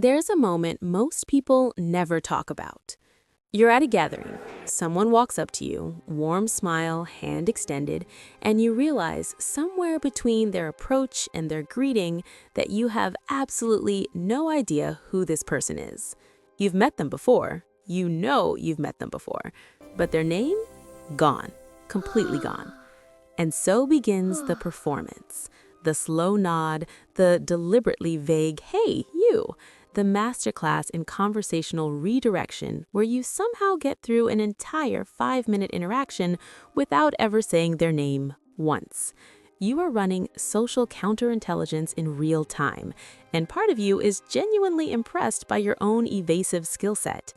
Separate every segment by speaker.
Speaker 1: There's a moment most people never talk about. You're at a gathering. Someone walks up to you, warm smile, hand extended, and you realize somewhere between their approach and their greeting that you have absolutely no idea who this person is. You've met them before. You know you've met them before. But their name? Gone. Completely gone. And so begins the performance. The slow nod, the deliberately vague, "Hey, you." The masterclass in conversational redirection where you somehow get through an entire 5-minute interaction without ever saying their name once. You are running social counterintelligence in real time, and part of you is genuinely impressed by your own evasive skill set.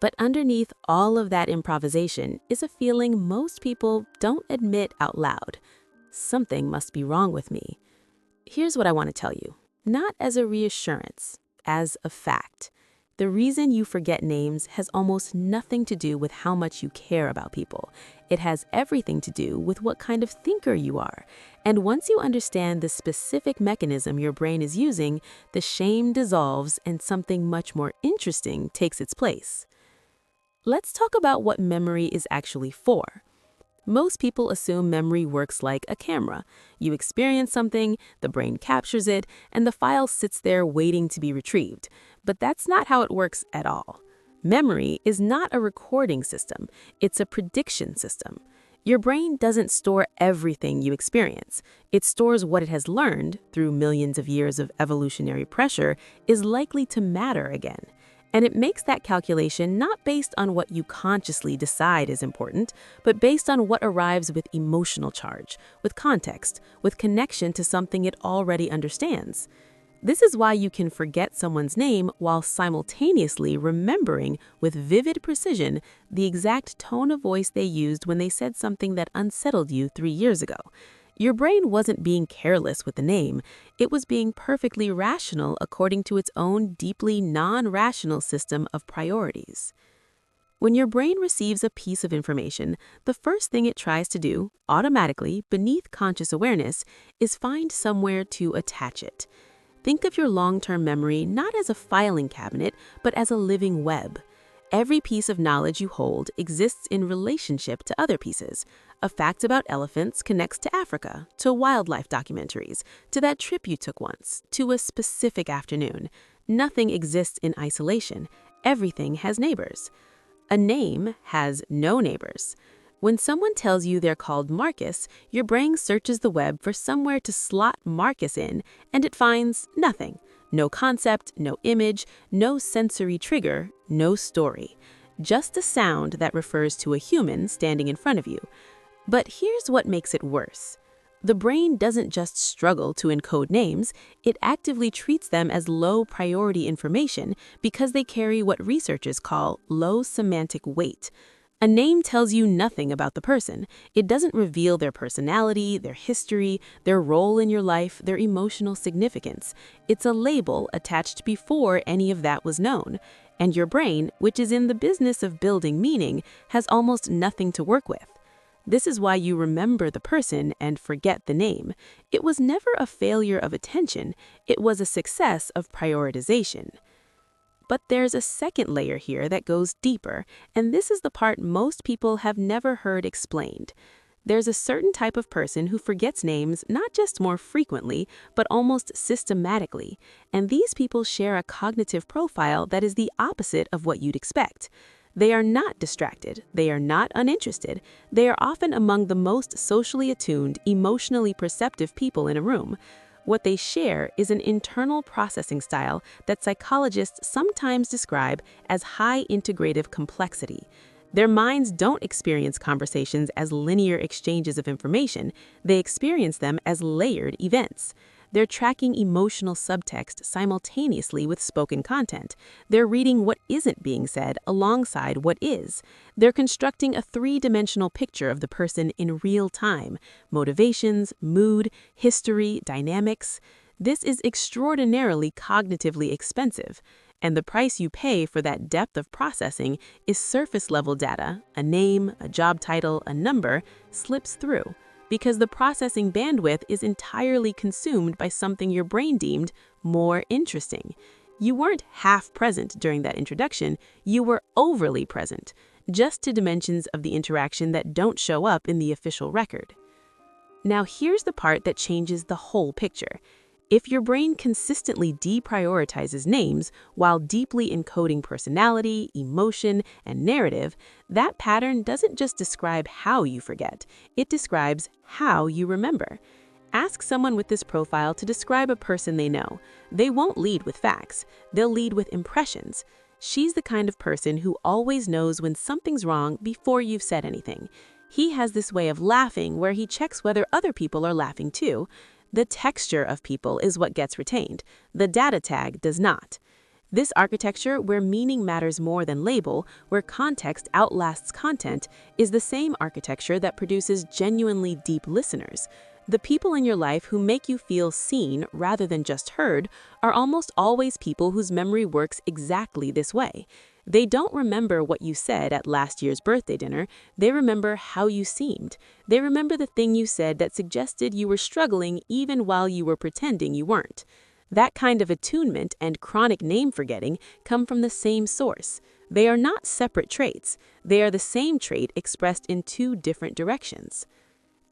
Speaker 1: But underneath all of that improvisation is a feeling most people don't admit out loud. Something must be wrong with me. Here's what I want to tell you, not as a reassurance, as a fact. The reason you forget names has almost nothing to do with how much you care about people. It has everything to do with what kind of thinker you are. And once you understand the specific mechanism your brain is using, the shame dissolves and something much more interesting takes its place. Let's talk about what memory is actually for. Most people assume memory works like a camera. You experience something, the brain captures it, and the file sits there waiting to be retrieved. But that's not how it works at all. Memory is not a recording system, it's a prediction system. Your brain doesn't store everything you experience. It stores what it has learned, through millions of years of evolutionary pressure, is likely to matter again. And it makes that calculation not based on what you consciously decide is important, but based on what arrives with emotional charge, with context, with connection to something it already understands. This is why you can forget someone's name while simultaneously remembering with vivid precision the exact tone of voice they used when they said something that unsettled you 3 years ago. Your brain wasn't being careless with the name, it was being perfectly rational according to its own deeply non-rational system of priorities. When your brain receives a piece of information, the first thing it tries to do, automatically, beneath conscious awareness, is find somewhere to attach it. Think of your long-term memory not as a filing cabinet, but as a living web. Every piece of knowledge you hold exists in relationship to other pieces. A fact about elephants connects to Africa, to wildlife documentaries, to that trip you took once, to a specific afternoon. Nothing exists in isolation. Everything has neighbors. A name has no neighbors. When someone tells you they're called Marcus, your brain searches the web for somewhere to slot Marcus in, and it finds nothing. No concept, no image, no sensory trigger, no story. Just a sound that refers to a human standing in front of you. But here's what makes it worse. The brain doesn't just struggle to encode names, it actively treats them as low priority information because they carry what researchers call low semantic weight. A name tells you nothing about the person. It doesn't reveal their personality, their history, their role in your life, their emotional significance. It's a label attached before any of that was known. And your brain, which is in the business of building meaning, has almost nothing to work with. This is why you remember the person and forget the name. It was never a failure of attention. It was a success of prioritization. But there's a second layer here that goes deeper, and this is the part most people have never heard explained. There's a certain type of person who forgets names not just more frequently, but almost systematically, and these people share a cognitive profile that is the opposite of what you'd expect. They are not distracted, they are not uninterested, they are often among the most socially attuned, emotionally perceptive people in a room. What they share is an internal processing style that psychologists sometimes describe as high integrative complexity. Their minds don't experience conversations as linear exchanges of information, they experience them as layered events. They're tracking emotional subtext simultaneously with spoken content. They're reading what isn't being said alongside what is. They're constructing a 3-dimensional picture of the person in real time: motivations, mood, history, dynamics. This is extraordinarily cognitively expensive. And the price you pay for that depth of processing is surface-level data, a name, a job title, a number, slips through, because the processing bandwidth is entirely consumed by something your brain deemed more interesting. You weren't half present during that introduction, you were overly present, just to dimensions of the interaction that don't show up in the official record. Now here's the part that changes the whole picture. If your brain consistently deprioritizes names while deeply encoding personality, emotion, and narrative, that pattern doesn't just describe how you forget, it describes how you remember. Ask someone with this profile to describe a person they know. They won't lead with facts, they'll lead with impressions. She's the kind of person who always knows when something's wrong before you've said anything. He has this way of laughing where he checks whether other people are laughing too. The texture of people is what gets retained. The data tag does not. This architecture, where meaning matters more than label, where context outlasts content, is the same architecture that produces genuinely deep listeners. The people in your life who make you feel seen rather than just heard are almost always people whose memory works exactly this way. They don't remember what you said at last year's birthday dinner, they remember how you seemed. They remember the thing you said that suggested you were struggling even while you were pretending you weren't. That kind of attunement and chronic name forgetting come from the same source. They are not separate traits. They are the same trait expressed in two different directions.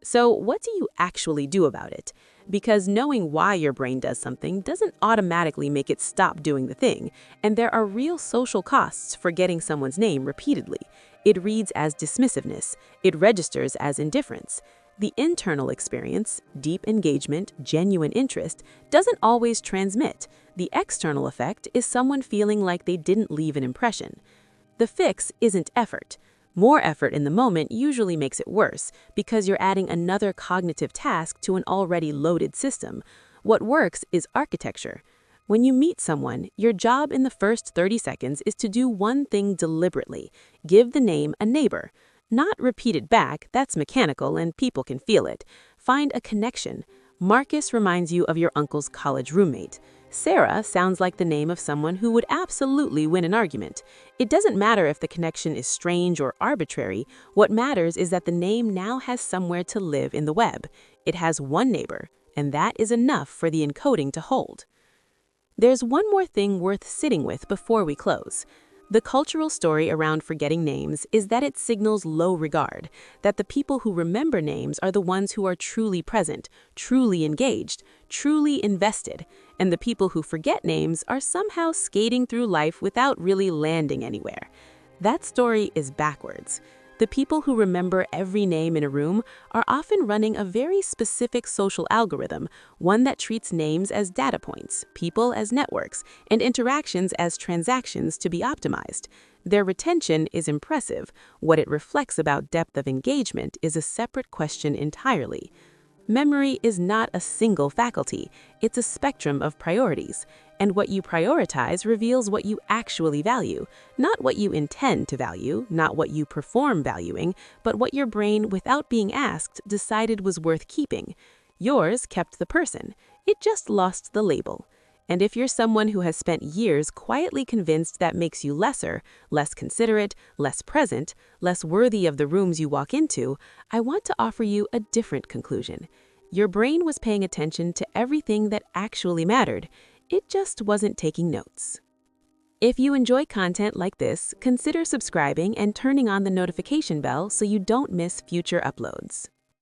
Speaker 1: So what do you actually do about it? Because knowing why your brain does something doesn't automatically make it stop doing the thing, and there are real social costs for getting someone's name repeatedly. It reads as dismissiveness. It registers as indifference. The internal experience, deep engagement, genuine interest, doesn't always transmit. The external effect is someone feeling like they didn't leave an impression. The fix isn't effort. More effort in the moment usually makes it worse because you're adding another cognitive task to an already loaded system. What works is architecture. When you meet someone, your job in the first 30 seconds is to do one thing deliberately. Give the name a neighbor. Not repeat it back, that's mechanical and people can feel it. Find a connection. Marcus reminds you of your uncle's college roommate. Sarah sounds like the name of someone who would absolutely win an argument. It doesn't matter if the connection is strange or arbitrary. What matters is that the name now has somewhere to live in the web. It has one neighbor, and that is enough for the encoding to hold. There's one more thing worth sitting with before we close. The cultural story around forgetting names is that it signals low regard, that the people who remember names are the ones who are truly present, truly engaged, truly invested, and the people who forget names are somehow skating through life without really landing anywhere. That story is backwards. The people who remember every name in a room are often running a very specific social algorithm, one that treats names as data points, people as networks, and interactions as transactions to be optimized. Their retention is impressive. What it reflects about depth of engagement is a separate question entirely. Memory is not a single faculty, it's a spectrum of priorities. And what you prioritize reveals what you actually value, not what you intend to value, not what you perform valuing, but what your brain, without being asked, decided was worth keeping. Yours kept the person. It just lost the label. And if you're someone who has spent years quietly convinced that makes you lesser, less considerate, less present, less worthy of the rooms you walk into, I want to offer you a different conclusion. Your brain was paying attention to everything that actually mattered. It just wasn't taking notes. If you enjoy content like this, consider subscribing and turning on the notification bell so you don't miss future uploads.